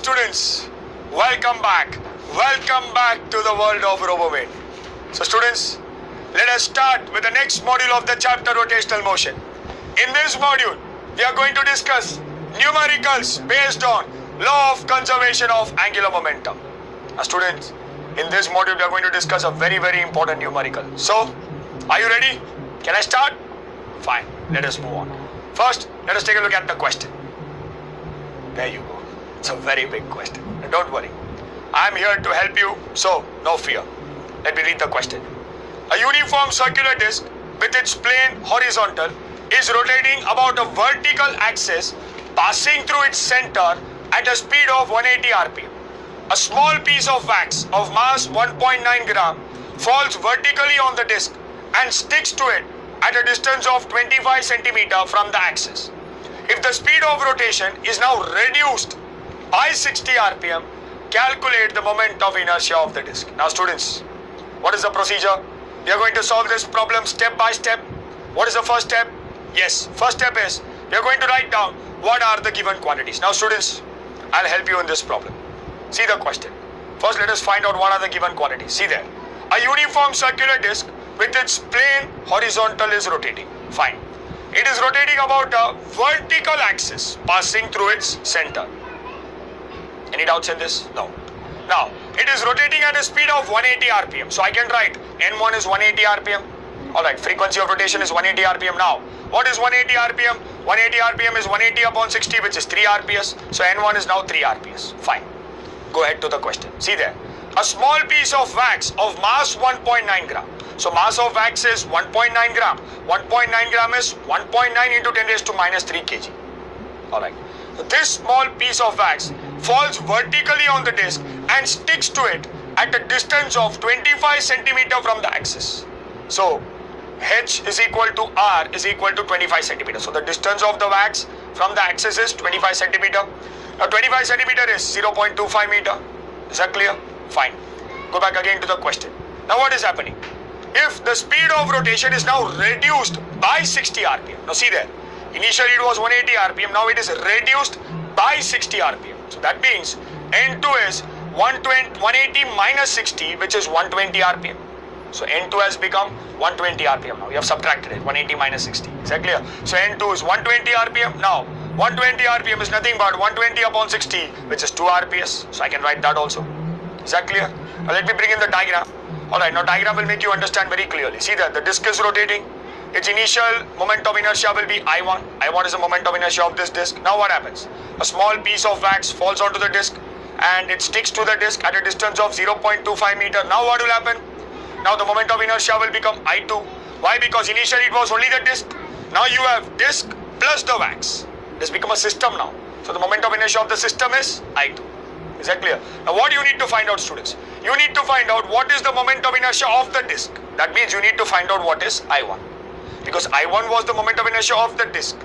students, welcome back. Welcome back to the world of RoboMate. So students, let us start with the next module of the chapter rotational motion. In this module, we are going to discuss numericals based on law of conservation of angular momentum. Now students, in this module we are going to discuss a very important numerical. So, are you ready? Can I start? Fine, let us move on. First, let us take a look at the question. There you go. It's a very big question. Don't worry. I am here to help you, so no fear. Let me read the question. A uniform circular disc with its plane horizontal is rotating about a vertical axis passing through its center at a speed of 180 rpm. A small piece of wax of mass 1.9 gram falls vertically on the disc and sticks to it at a distance of 25 centimeter from the axis. If the speed of rotation is now reduced by 60 rpm, calculate the moment of inertia of the disc. Now students, what is the procedure? We are going to solve this problem step by step. What is the first step? Yes, first step is we are going to write down what are the given quantities. Now students, I'll help you in this problem. See the question. First let us find out what are the given quantities. See there. A uniform circular disc with its plane horizontal is rotating. Fine. It is rotating about a vertical axis passing through its center. Any doubts in this? No. Now, it is rotating at a speed of 180 rpm. So I can write N1 is 180 rpm. Alright, frequency of rotation is 180 rpm. Now, what is 180 rpm? 180 rpm is 180 upon 60, which is 3 rps. So N1 is now 3 rps. Fine. Go ahead to the question. See there. A small piece of wax of mass 1.9 gram. So mass of wax is 1.9 gram. 1.9 gram is 1.9 into 10 raised to minus 3 kg. Alright. This small piece of wax falls vertically on the disc and sticks to it at a distance of 25 centimeter from the axis. So H is equal to R is equal to 25 centimeter. So the distance of the wax from the axis is 25 centimeter. Now 25 centimeter is 0.25 meter. Is that clear? Fine. Go back again to the question. Now what is happening? If the speed of rotation is now reduced by 60 rpm. Now see there. Initially it was 180 rpm. Now it is reduced by 60 rpm. So that means N2 is 180 minus 60, which is 120 rpm. So N2 has become 120 rpm now. We have subtracted it. 180 minus 60. Is that clear? So N2 is 120 rpm. Now 120 rpm is nothing but 120 upon 60, which is 2 rps. So I can write that also. Is that clear? Now let me bring in the diagram. Alright, now diagram will make you understand very clearly. See that the disc is rotating. Its initial moment of inertia will be I1. I1 is the moment of inertia of this disc. Now what happens? A small piece of wax falls onto the disc and it sticks to the disc at a distance of 0.25 meter. Now what will happen? Now the moment of inertia will become I2. Why? Because initially it was only the disc. Now you have disc plus the wax. This become a system now. So the moment of inertia of the system is I2. Is that clear? Now what do you need to find out, students? You need to find out what is the moment of inertia of the disc. That means you need to find out what is I1. Because I1 was the moment of inertia of the disc.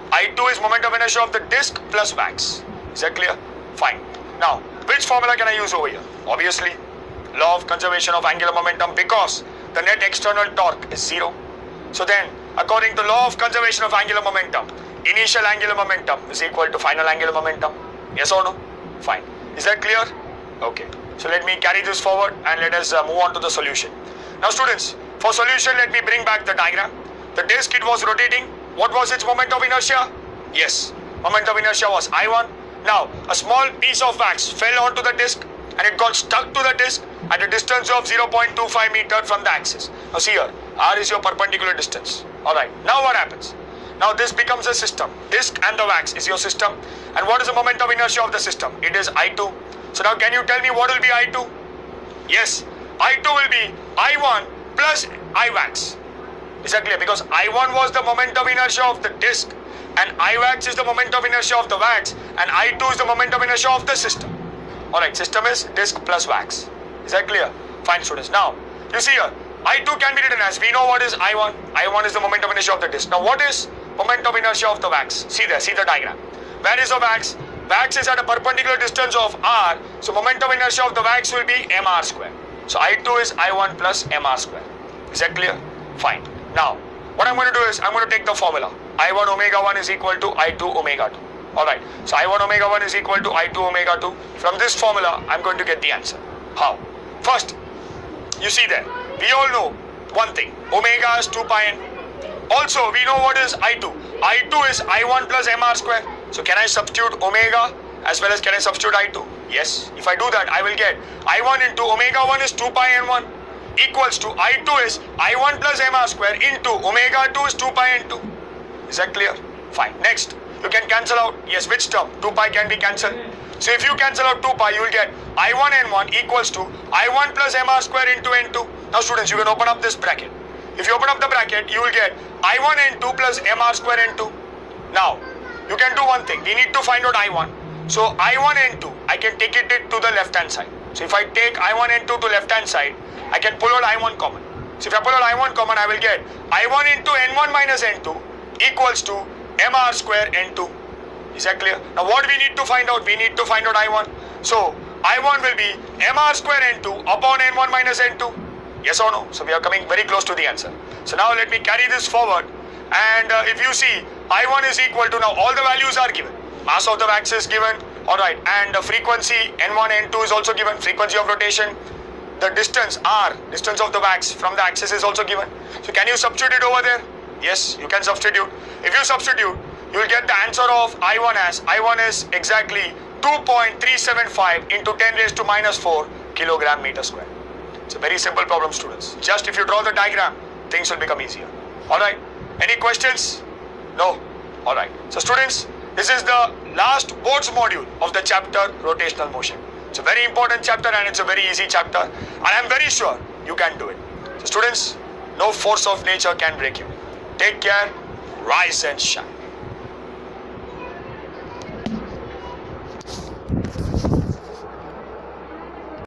I2 is moment of inertia of the disc plus wax. Is that clear? Fine. Now, which formula can I use over here? Obviously, law of conservation of angular momentum, because the net external torque is 0. So then, according to law of conservation of angular momentum, initial angular momentum is equal to final angular momentum. Yes or no? Fine. Is that clear? Okay. So let me carry this forward and let us move on to the solution. Now students, for solution, let me bring back the diagram. The disc, it was rotating. What was its moment of inertia? Yes, moment of inertia was I1. Now, a small piece of wax fell onto the disc and it got stuck to the disc at a distance of 0.25 meter from the axis. Now see here, R is your perpendicular distance. Alright, now what happens? Now this becomes a system. Disc and the wax is your system. And what is the moment of inertia of the system? It is I2. So now can you tell me what will be I2? Yes, I2 will be I1 plus I wax. Is that clear? Because I1 was the moment of inertia of the disc and I wax is the moment of inertia of the wax and I2 is the moment of inertia of the system. Alright, system is disc plus wax. Is that clear? Fine, students. Now, you see here, I2 can be written as, we know what is I1. I1 is the moment of inertia of the disc. Now what is moment of inertia of the wax? See there, see the diagram. Where is the wax? Wax is at a perpendicular distance of R. So moment of inertia of the wax will be mr square. So I2 is I1 plus mr square. Is that clear? Fine. Now, what I'm going to do is, I'm going to take the formula. I1 omega 1 is equal to I2 omega 2. Alright, so I1 omega 1 is equal to I2 omega 2. From this formula, I'm going to get the answer. How? First, you see there, we all know one thing, omega is 2 pi n. Also, we know what is I2. I2 is I1 plus mr square. So can I substitute omega as well as can I substitute I2? Yes. If I do that, I will get I1 into omega 1 is 2 pi n1 equals to I2 is I1 plus mr square into omega 2 is 2 pi n2. Is that clear? Fine. Next, you can cancel out. Yes, which term? 2 pi can be cancelled. So if you cancel out 2 pi, you will get I1 n1 equals to I1 plus mr square into n2. Now students, you can open up this bracket. If you open up the bracket, you will get I1 n2 plus mr square n2. Now, you can do one thing. We need to find out I1. So I1 n2, I can take it to the left hand side. So if I take I1 n2 to left hand side, I can pull out I1 common. So if I pull out I1 common, I will get I1 into n1 minus n2 equals to mr square n2. Is that clear? Now what we need to find out? We need to find out I1. So I1 will be mr square n2 upon n1 minus n2. Yes or no? So we are coming very close to the answer. So now let me carry this forward. And if you see, I1 is equal to, now all the values are given. Mass of the wax is given. Alright, and the frequency n1, n2 is also given. Frequency of rotation. The distance r, distance of the wax from the axis is also given. So can you substitute it over there? Yes, you can substitute. If you substitute, you will get the answer of I1 as, I1 is exactly 2.375 into 10 raised to minus 4 kilogram meter square. It's a very simple problem, students. Just if you draw the diagram, things will become easier. Alright, any questions? No? Alright. So students, this is the last boards module of the chapter rotational motion. It's a very important chapter and it's a very easy chapter. And I'm very sure you can do it. So students, no force of nature can break you. Take care, rise and shine.